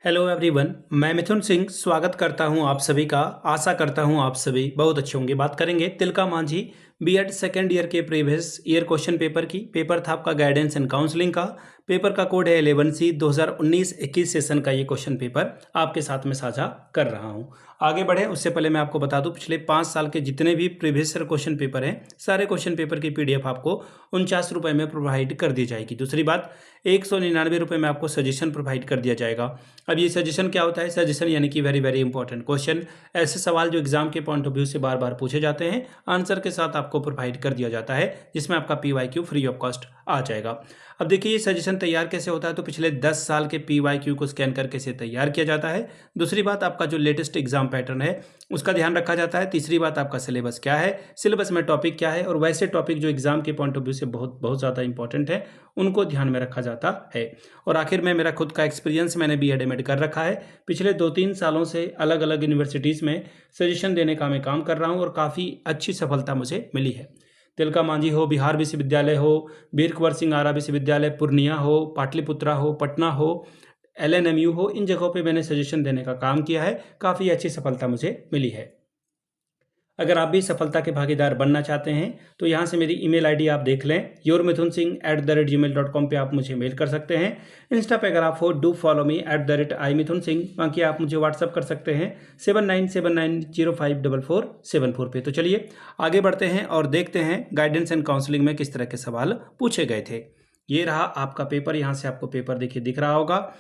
Hello everyone, मैं मिथुन सिंह स्वागत करता हूं आप सभी का। आशा करता हूं आप सभी बहुत अच्छे होंगे। बात करेंगे Tilka Manjhi BEd second year के प्रीवियस ईयर क्वेश्चन पेपर की। पेपर था आपका गाइडेंस एंड काउंसलिंग का। पेपर का कोड है 11C 2019-21 सेशन का ये क्वेश्चन पेपर आपके साथ में साझा कर रहा हूं। आगे बढ़े उससे पहले मैं आपको बता दूं, पिछले 5 साल के जितने भी प्रीवियस ईयर क्वेश्चन पेपर हैं, सारे क्वेश्चन पेपर की PDF आपको 49 रुपये में प्रोवाइड कर दी जाएगी। दूसरी बात, 199 रुपये में आपको सजेशन प्रोवाइड कर दिया जाएगा। अब ये सजेशन क्या होता है? सजेशन यानी कि वेरी वेरी इंपॉर्टेंट क्वेश्चन, ऐसे सवाल जो एग्जाम के पॉइंट ऑफ व्यू से बार बार पूछे जाते हैं, आंसर के साथ आपको प्रोवाइड कर दिया जाता है, जिसमें आपका PYQ फ्री ऑफ कॉस्ट आ जाएगा। अब देखिए ये सजेशन तैयार कैसे होता है, तो पिछले 10 साल के PYQ को स्कैन करके इसे तैयार किया जाता है। दूसरी बात, आपका जो लेटेस्ट एग्जाम पैटर्न है उसका ध्यान रखा जाता है। तीसरी बात, आपका सिलेबस क्या है, सिलेबस में टॉपिक क्या है, और वैसे टॉपिक जो एग्जाम के पॉइंट ऑफ व्यू से बहुत बहुत ज़्यादा इंपॉर्टेंट है उनको ध्यान में रखा जाता है। और आखिर में मेरा खुद का एक्सपीरियंस, मैंने BEd MAd कर रखा है। पिछले 2-3 सालों से अलग अलग यूनिवर्सिटीज़ में सजेशन देने का मैं काम कर रहा हूँ और काफ़ी अच्छी सफलता मुझे मिली है। तिलका मांझी हो, बिहार विश्वविद्यालय हो, वीर कुंवर सिंह आरा विश्वविद्यालय पूर्णिया हो, पाटलिपुत्रा हो, पटना हो, LNMU हो, इन जगहों पे मैंने सजेशन देने का काम किया है। काफ़ी अच्छी सफलता मुझे मिली है। अगर आप भी सफलता के भागीदार बनना चाहते हैं तो यहाँ से मेरी email ID आप देख लें, yourmithunsingh@gmail.com पे आप मुझे मेल कर सकते हैं। इंस्टा पे अगर आप हो, डू फॉलो मी @imithunsingh। बाकी आप मुझे व्हाट्सअप कर सकते हैं 7979054474 पे। तो चलिए आगे बढ़ते हैं और देखते हैं गाइडेंस एंड काउंसलिंग में किस तरह के सवाल पूछे गए थे। ये रहा आपका पेपर, यहाँ से आपको पेपर देखिए दिख रहा होगा।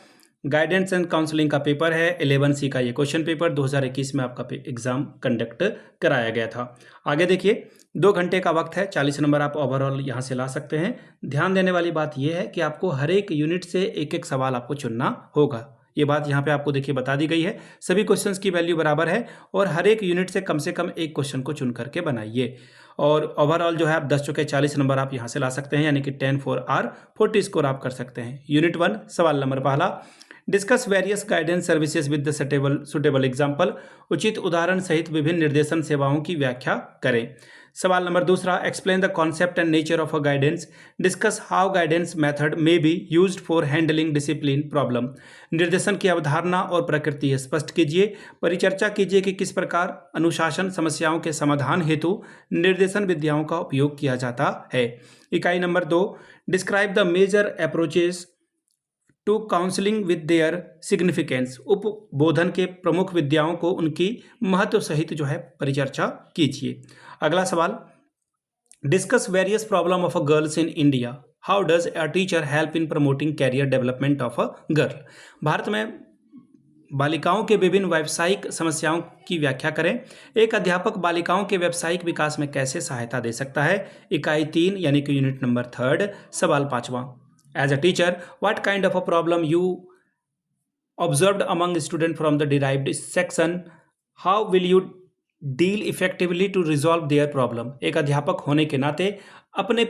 गाइडेंस एंड काउंसलिंग का पेपर है, 11C का ये क्वेश्चन पेपर 2021 में आपका एग्जाम कंडक्ट कराया गया था। आगे देखिए 2 घंटे का वक्त है, 40 नंबर आप ओवरऑल यहाँ से ला सकते हैं। ध्यान देने वाली बात यह है कि आपको हर एक यूनिट से एक एक सवाल आपको चुनना होगा। ये बात यहाँ पे आपको देखिए बता दी गई है। सभी क्वेश्चंस की वैल्यू बराबर है और हर एक यूनिट से कम एक क्वेश्चन को चुन करके बनाइए। और ओवरऑल जो है आप 10 चौके 40 नंबर आप यहाँ से ला सकते हैं, यानी कि 10 4 R 40 स्कोर आप कर सकते हैं। यूनिट 1 सवाल नंबर पहला, discuss various guidance services with the suitable example. उचित उदाहरण सहित विभिन्न निर्देशन सेवाओं की व्याख्या करें। सवाल नंबर दूसरा, explain the concept and nature of a guidance. Discuss how guidance method may be used for handling discipline problem. निर्देशन की अवधारणा और प्रकृति स्पष्ट कीजिए। परिचर्चा कीजिए कि किस प्रकार अनुशासन समस्याओं के समाधान हेतु निर्देशन विधियों का उपयोग किया जाता है। इकाई number 2, describe the major approaches to counselling with their significance. उपबोधन के प्रमुख विद्याओं को उनकी महत्व सहित जो है परिचर्चा कीजिए। अगला सवाल, discuss various problem of a girls in India. How does a teacher help in promoting career development of a girl. Bharat में बालिकाओं के विभिन्न व्यावसायिक समस्याओं की व्याख्या करें। एक अध्यापक बालिकाओं के व्यावसायिक विकास में कैसे सहायता दे सकता है। इकाई 3 यानी कि यूनिट नंबर 3 सवाल 5वां, As a teacher, what kind of a problem you observed among students from the derived section? How will you deal effectively to resolve their problem? एक अध्यापक होने के नाते आपने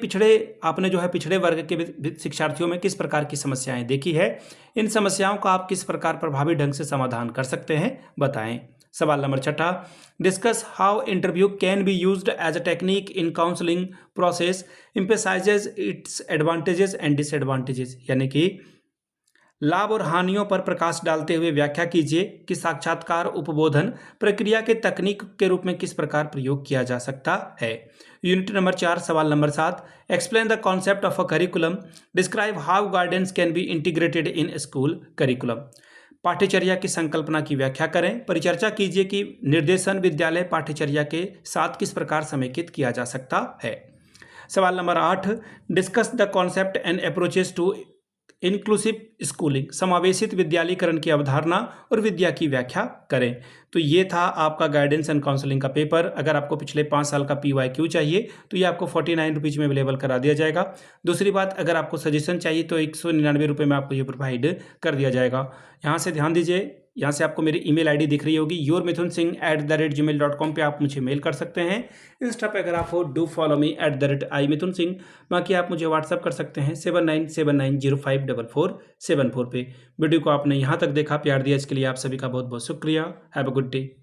जो है पिछड़े वर्ग के शिक्षार्थियों में किस प्रकार की समस्याएं देखी है, इन समस्याओं का आप किस प्रकार प्रभावी ढंग से समाधान कर सकते हैं, बताएं। सवाल number 6, discuss how interview can be used as a technique in counselling process, emphasizes its advantages and disadvantages. यानी कि लाभ और हानियों पर प्रकाश डालते हुए व्याख्या कीजिए कि साक्षात्कार उपबोधन प्रक्रिया के तकनीक के रूप में किस प्रकार प्रयोग किया जा सकता है। यूनिट नंबर 4 सवाल number 7, explain the concept of a curriculum. Describe how guidance can be integrated in school curriculum. पाठ्यचर्या की संकल्पना की व्याख्या करें। परिचर्चा कीजिए कि निर्देशन विद्यालय पाठ्यचर्या के साथ किस प्रकार समेकित किया जा सकता है। सवाल number 8, discuss the concept and approaches to inclusive schooling. समावेशित विद्यालयीकरण की अवधारणा और विद्या की व्याख्या करें। तो ये था आपका गाइडेंस एंड काउंसलिंग का पेपर। अगर आपको पिछले 5 साल का PYQ चाहिए तो ये आपको 49 रुपीज़ में अवेलेबल करा दिया जाएगा। दूसरी बात, अगर आपको सजेशन चाहिए तो 199 रुपये में आपको ये प्रोवाइड कर दिया जाएगा। यहाँ से ध्यान दीजिए, यहाँ से आपको मेरी email ID दिख रही होगी, yourmithunsingh@gmail.com पे आप मुझे मेल कर सकते हैं। इंस्टा पे अगर आप हो, डू फॉलो मी @imithunsingh। बाकी आप मुझे व्हाट्सअप कर सकते हैं 7979054474 पे। वीडियो को आपने यहाँ तक देखा, प्यार दिया, इसके लिए आप सभी का बहुत बहुत शुक्रिया। Have a good day.